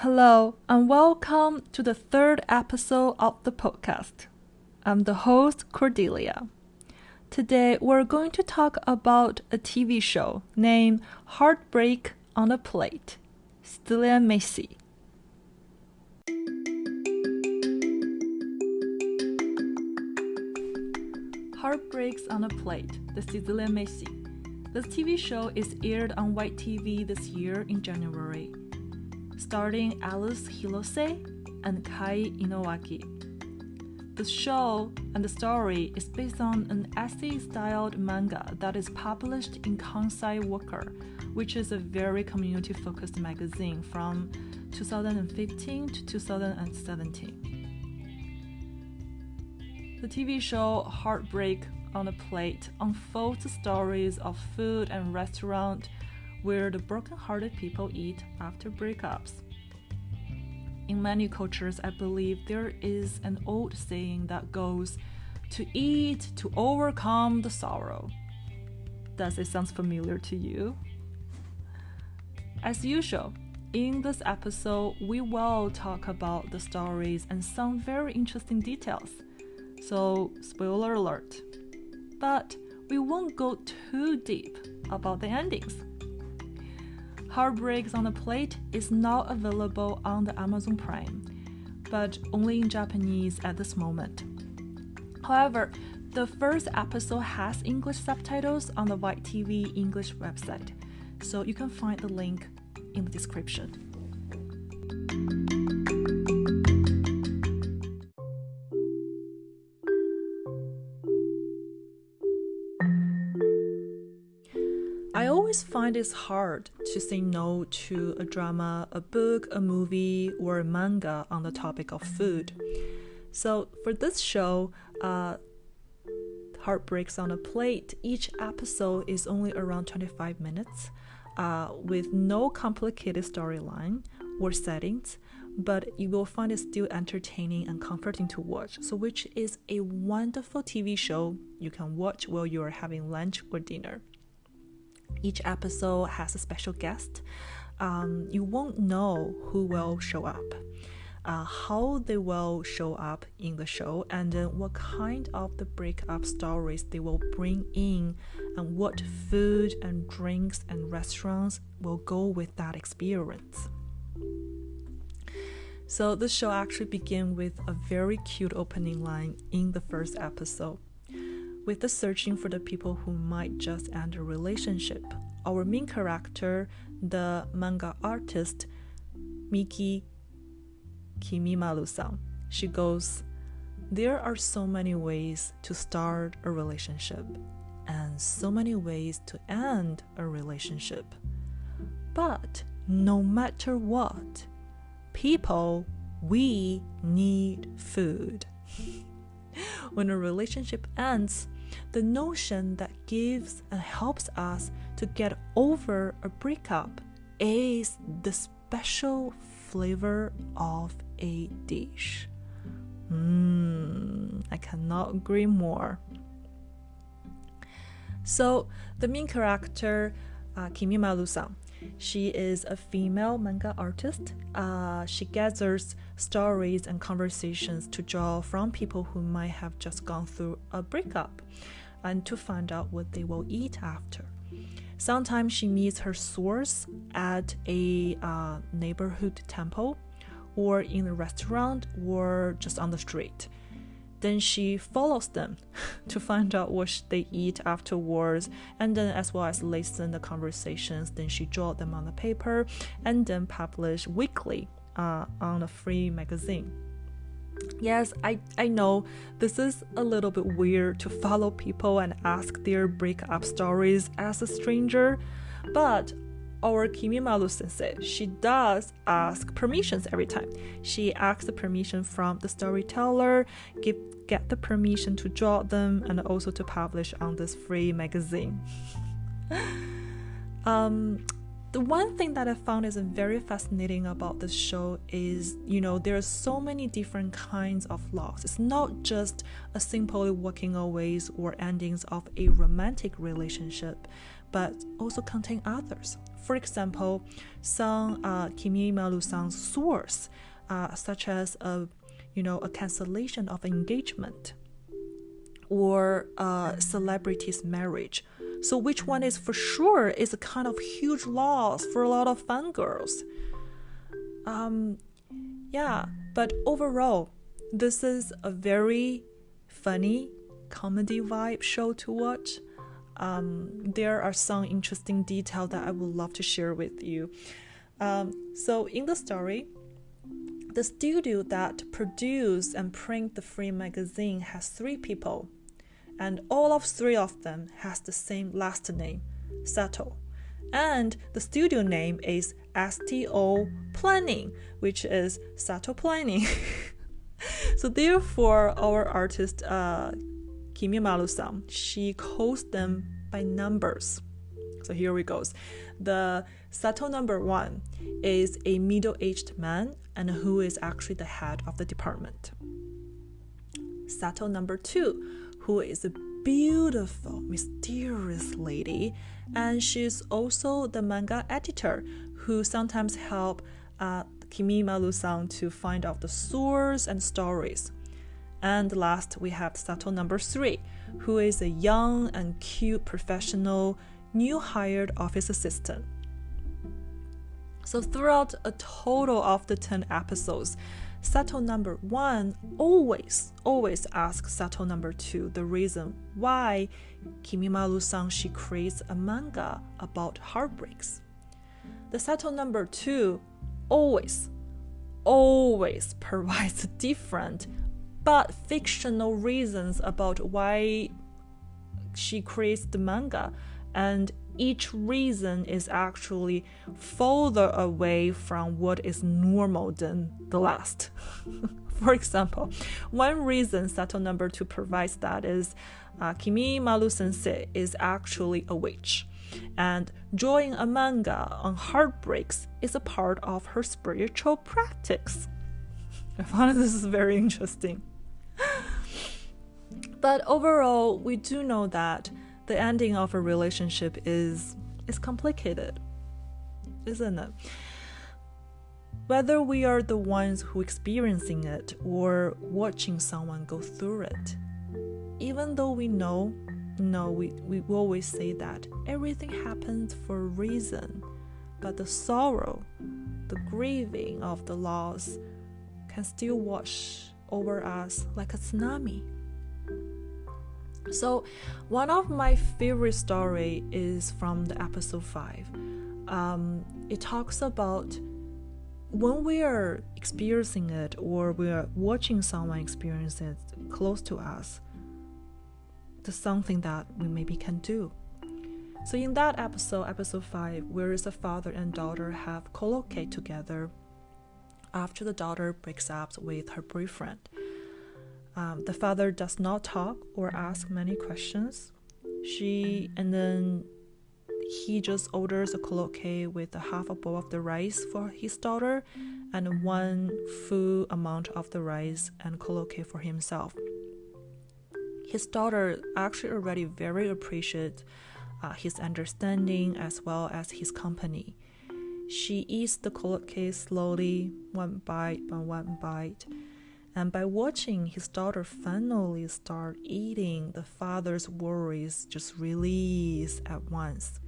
Hello, and welcome to the third episode of the podcast. I'm the host, Cordelia. Today, we're going to talk about a TV show named Heartbreak on a Plate, 失恋めし. Heartbreaks on a Plate, the 失恋めし. This TV show is aired on White TV this year in January, starring Alice Hirose and Kai Inowaki. The show and the story is based on an essay-styled manga that is published in Kansai Worker, which is a very community-focused magazine from 2015 to 2017. The TV show Heartbreak on a Plate unfolds the stories of food and restaurant where the broken-hearted people eat after breakups. In many cultures, I believe there is an old saying that goes, to eat to overcome the sorrow. Does it sound familiar to you? As usual, in this episode, we will talk about the stories and some very interesting details. So, spoiler alert. But we won't go too deep about the endings. Heartbreaks on a Plate is now available on the Amazon Prime, but only in Japanese at this moment. However, the first episode has English subtitles on the White TV English website, so you can find the link in the description. I always find it hard to say no to a drama, a book, a movie, or a manga on the topic of food. So for this show, Heartbreaks on a Plate, each episode is only around 25 minutes with no complicated storyline or settings, but you will find it still entertaining and comforting to watch, so which is a wonderful TV show you can watch while you are having lunch or dinner. Each episode has a special guest. You won't know who will show up, how they will show up in the show, and what kind of the breakup stories they will bring in, and what food and drinks and restaurants will go with that experience. So the show actually begins with a very cute opening line in the first episode. With the searching for the people who might just end a relationship, our main character, the manga artist, Misaki Kimaru-san, she goes, there are so many ways to start a relationship and so many ways to end a relationship. But no matter what, people, we need food. When a relationship ends, the notion that gives and helps us to get over a breakup is the special flavor of a dish. I cannot agree more. So the main character, Kimaru-san, she is a female manga artist. She gathers stories and conversations to draw from people who might have just gone through a breakup and to find out what they will eat after. Sometimes she meets her source at a neighborhood temple or in a restaurant or just on the street. Then she follows them to find out what they eat afterwards, and then as well as listen the conversations. Then she draw them on the paper and then publish weekly on a free magazine. Yes, I know this is a little bit weird to follow people and ask their breakup stories as a stranger, but our Kimaru sensei, she does ask permissions every time. She asks the permission from the storyteller, get the permission to draw them, and also to publish on this free magazine. The one thing that I found is very fascinating about this show is, there are so many different kinds of loss. It's not just a simple walking away or endings of a romantic relationship, but also contain others. For example, some Kimaru-san's source, such as a cancellation of engagement or a celebrity's marriage. So which one is for sure is a kind of huge loss for a lot of fangirls. But overall, this is a very funny comedy vibe show to watch. There are some interesting details that I would love to share with you. So in the story, the studio that produced and print the free magazine has 3 people, and all of 3 of them has the same last name, Sato. And the studio name is STO Planning, which is Sato Planning. So therefore, our artist Kimaru-san, she calls them by numbers. So here we go. The Sato number 1 is a middle-aged man and who is actually the head of the department. Sato number 2, who is a beautiful, mysterious lady, and she's also the manga editor who sometimes help Kimaru-san to find out the source and stories. And last, we have Sato number 3, who is a young and cute professional, new hired office assistant. So throughout a total of the 10 episodes, Sato number 1 always asks Sato number 2 the reason why Kimaru-san she creates a manga about heartbreaks. The Sato number 2 always provides different but fictional reasons about why she creates the manga, and each reason is actually further away from what is normal than the last. For example, one reason Sato number 2 provides that is Kimaru sensei is actually a witch, and drawing a manga on heartbreaks is a part of her spiritual practice. I found this is very interesting. But overall, we do know that the ending of a relationship is complicated, isn't it? Whether we are the ones who experiencing it or watching someone go through it, even though we know, we always say that everything happens for a reason, but the sorrow, the grieving of the loss can still wash over us like a tsunami. So one of my favorite story is from the episode 5. It talks about when we are experiencing it or we are watching someone experience it close to us, there's something that we maybe can do. So in that episode 5, where is a father and daughter have colloquy together after the daughter breaks up with her boyfriend. The father does not talk or ask many questions. And then he just orders a colloquy with a half a bowl of the rice for his daughter and 1 full amount of the rice and colloquy for himself. His daughter actually already very appreciates his understanding as well as his company. She eats the colloquy slowly, one bite by one bite. And by watching his daughter finally start eating, the father's worries just release at once.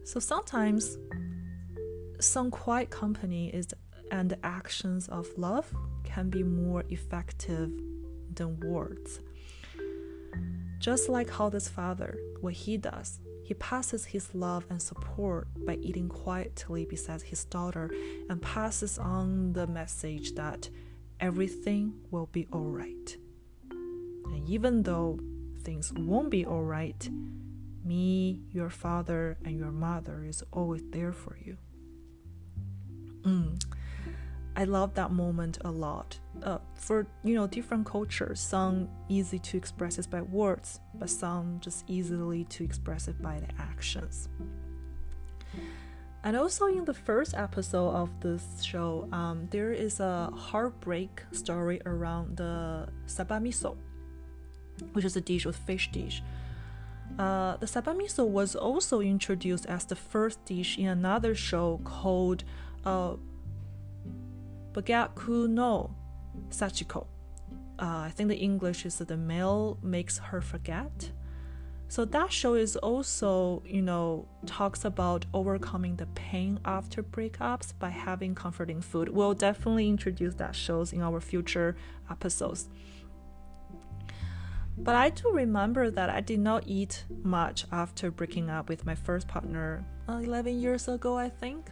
So sometimes some quiet company and the actions of love can be more effective than words. Just like how this father, what he does, he passes his love and support by eating quietly beside his daughter and passes on the message that everything will be alright. And even though things won't be alright, me, your father, and your mother is always there for you. I love that moment a lot. For different cultures, some easy to express it by words, but some just easily to express it by the actions. And also in the first episode of this show, there is a heartbreak story around the saba miso, which is a dish with fish dish. The sabamiso was also introduced as the first dish in another show called Bagaku no Sachiko. I think the English is the male makes her forget. So that show is also, talks about overcoming the pain after breakups by having comforting food. We'll definitely introduce that shows in our future episodes. But I do remember that I did not eat much after breaking up with my first partner 11 years ago, I think.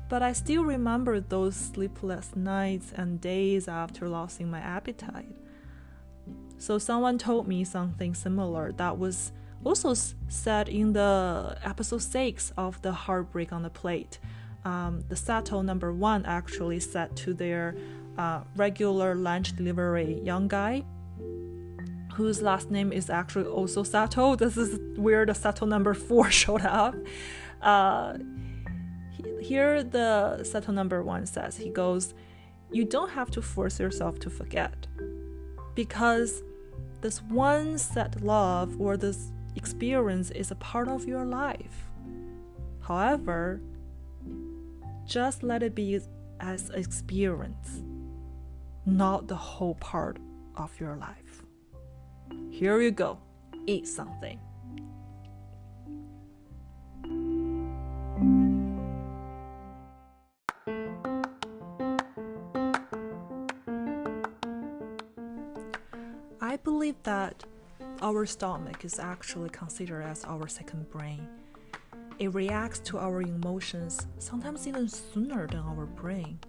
But I still remember those sleepless nights and days after losing my appetite. So someone told me something similar that was also said in the episode 6 of the Heartbreak on the Plate. The Sato number 1 actually said to their regular lunch delivery young guy, whose last name is actually also Sato. This is where the Sato number 4 showed up. Here the Sato number 1 says, he goes, you don't have to force yourself to forget, because this one set love or this experience is a part of your life. However, just let it be as an experience, not the whole part of your life. Here you go, eat something. I believe that our stomach is actually considered as our second brain. It reacts to our emotions sometimes even sooner than our brain.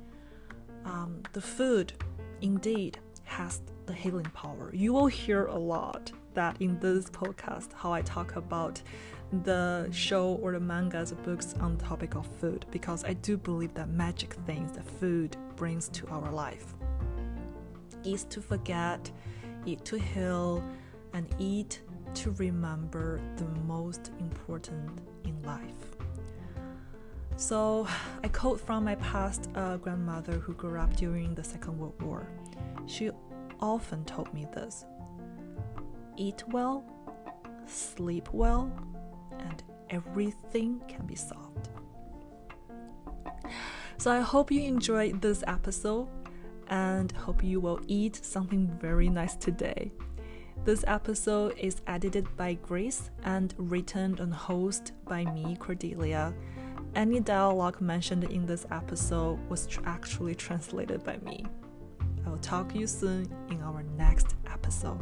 The food, indeed, has the healing power. You will hear a lot that in this podcast, how I talk about the show or the mangas or books on the topic of food, because I do believe that magic things that food brings to our life. Eat to forget, eat to heal, and eat to remember the most important in life. So I quote from my past grandmother who grew up during the Second World War. She often told me this: eat well, sleep well, and everything can be solved. So I hope you enjoyed this episode and hope you will eat something very nice today. This episode is edited by Grace and written and hosted by me, Cordelia. Any dialogue mentioned in this episode was actually translated by me. I will talk to you soon in our next episode.